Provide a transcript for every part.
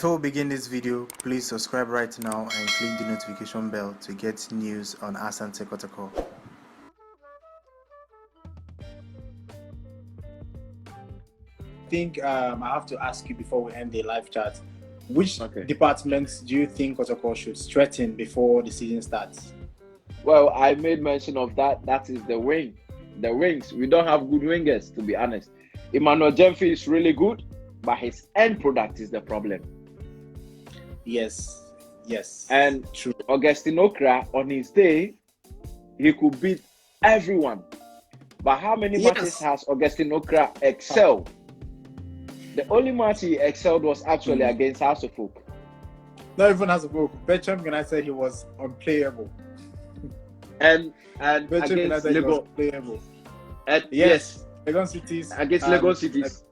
Before we begin this video, please subscribe right now and click the notification bell to get news on Asante Kotoko. I think I have to ask you before we end the live chat, which departments do you think Kotoko should strengthen before the season starts? Well, I made mention of that. That is the wing. The wings. We don't have good wingers, to be honest. Emmanuel Jemfi is really good, but his end product is the problem. Yes. And true. Augustine Okra, on his day, he could beat everyone. But how many matches has Augustine Okra excelled? The only match he excelled was actually against House of Oak. Not even House of Oak. Bertram United said he was unplayable. And Bertram against United was Lagos. playable. Yes. Lagos Cities. Against Lagos Cities.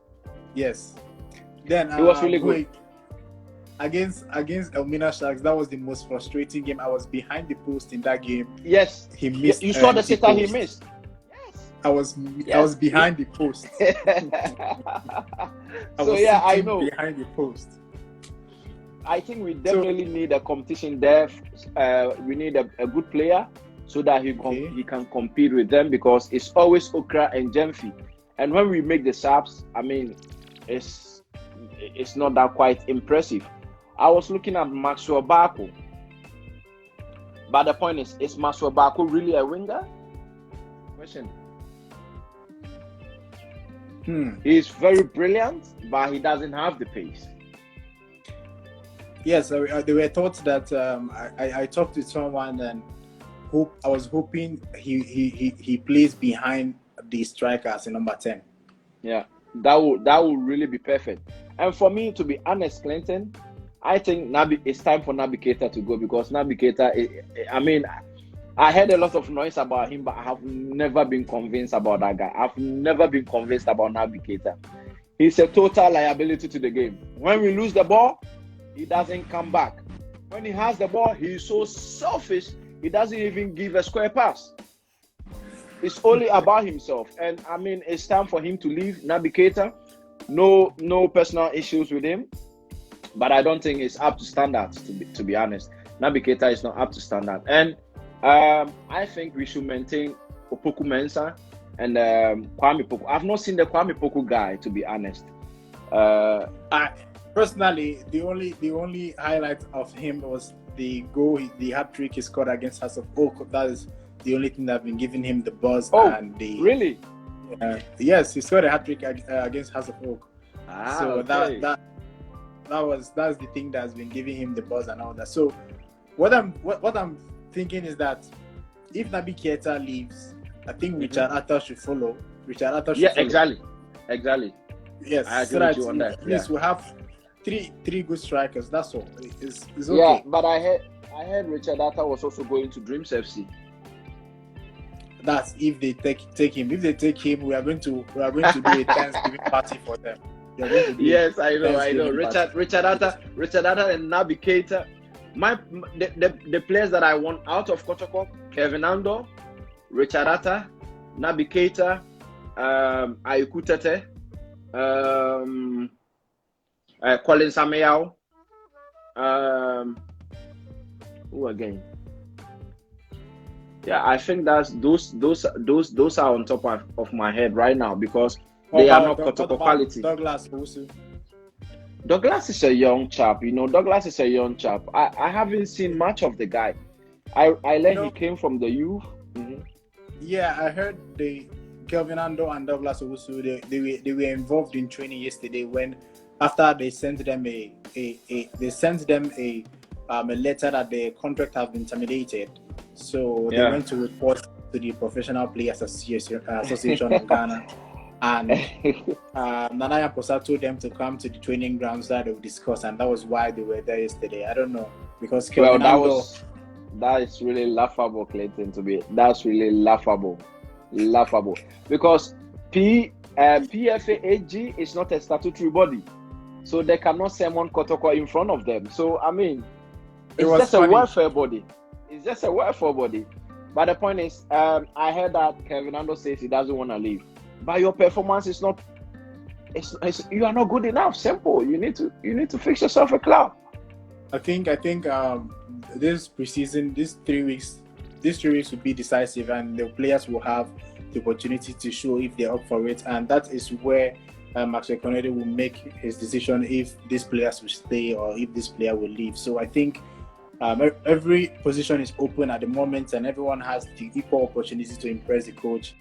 Yes. Then it was really good. Against Elmina Sharks, that was the most frustrating game. I was behind the post in that game. Yes. He missed. You saw the sitter he missed. I was behind the post. I know. Behind the post. I think we definitely need a competition there. We need a good player so that he can compete with them, because it's always Okra and Jemfi. And when we make the subs, I mean, it's not that quite impressive. I was looking at Maxwell Barco, but the point is Maxwell Barco really a winger? Question. He's very brilliant, but he doesn't have the pace. Yes, there were thoughts that I talked to someone and I was hoping he plays behind the strikers in number 10. Yeah, that would really be perfect. And for me, to be honest, Clinton, I think it's time for Naby Keita to go, because Naby Keita, I mean, I heard a lot of noise about him, but I have never been convinced about that guy. I've never been convinced about Naby Keita. He's a total liability to the game. When we lose the ball, he doesn't come back. When he has the ball, he's so selfish, he doesn't even give a square pass. It's only about himself. And I mean, it's time for him to leave. Naby Keita, no personal issues with him, but I don't think it's up to standards, to be honest. Naby Keita is not up to standard. And I think we should maintain Opoku Mensah and Kwame Poku. I've not seen the Kwame Poku guy, to be honest. Personally, the only highlight of him was the goal, the hat-trick he scored against House of Oak. That is the only thing that's been giving him the buzz. Really? Yes, he scored a hat-trick against House of Oak. Okay. That's the thing that's been giving him the buzz and all that. So what I'm thinking is that if Naby Keita leaves, I think Richard Atta should follow. Exactly. Yes, I agree with you on that. Please, we have three good strikers. That's all. It's okay. Yeah, but I heard Richard Atta was also going to Dreams FC. That's if they take him. If they take him, we are going to do a Thanksgiving party for them. Yes, I know. Richard Atta and Naby Keita. The players that I want out of Kotoko: Kevin Ando, Richard Atta, Naby Keita, Ayuku Tete, Colin Samuel, who again? Yeah, I think that's those are on top of my head right now, because they are not Kotoko quality. Douglas is a young chap, Douglas is a young chap. I haven't seen much of the guy. I learned he came from the youth. Yeah, I heard Kelvin Ando and Douglas Owusu, they were involved in training yesterday, when after they sent them a letter that their contract has been terminated. So they went to report to the Professional Players Association of Ghana. And Nanaya Posa told them to come to the training grounds that they would discuss, and that was why they were there yesterday. I don't know, because that is really laughable, Clayton. That's really laughable, because PFAG is not a statutory body, so they cannot summon Kotoko in front of them. So I mean, it's just a welfare body. But the point is, I heard that Kevin Ando says he doesn't want to leave. But your performance is not you are not good enough. Simple. You need to fix yourself a club. I think this preseason, these 3 weeks will be decisive, and the players will have the opportunity to show if they're up for it, and that is where Maxwell Konede will make his decision if these players will stay or if this player will leave. So I think every position is open at the moment, and everyone has the equal opportunity to impress the coach.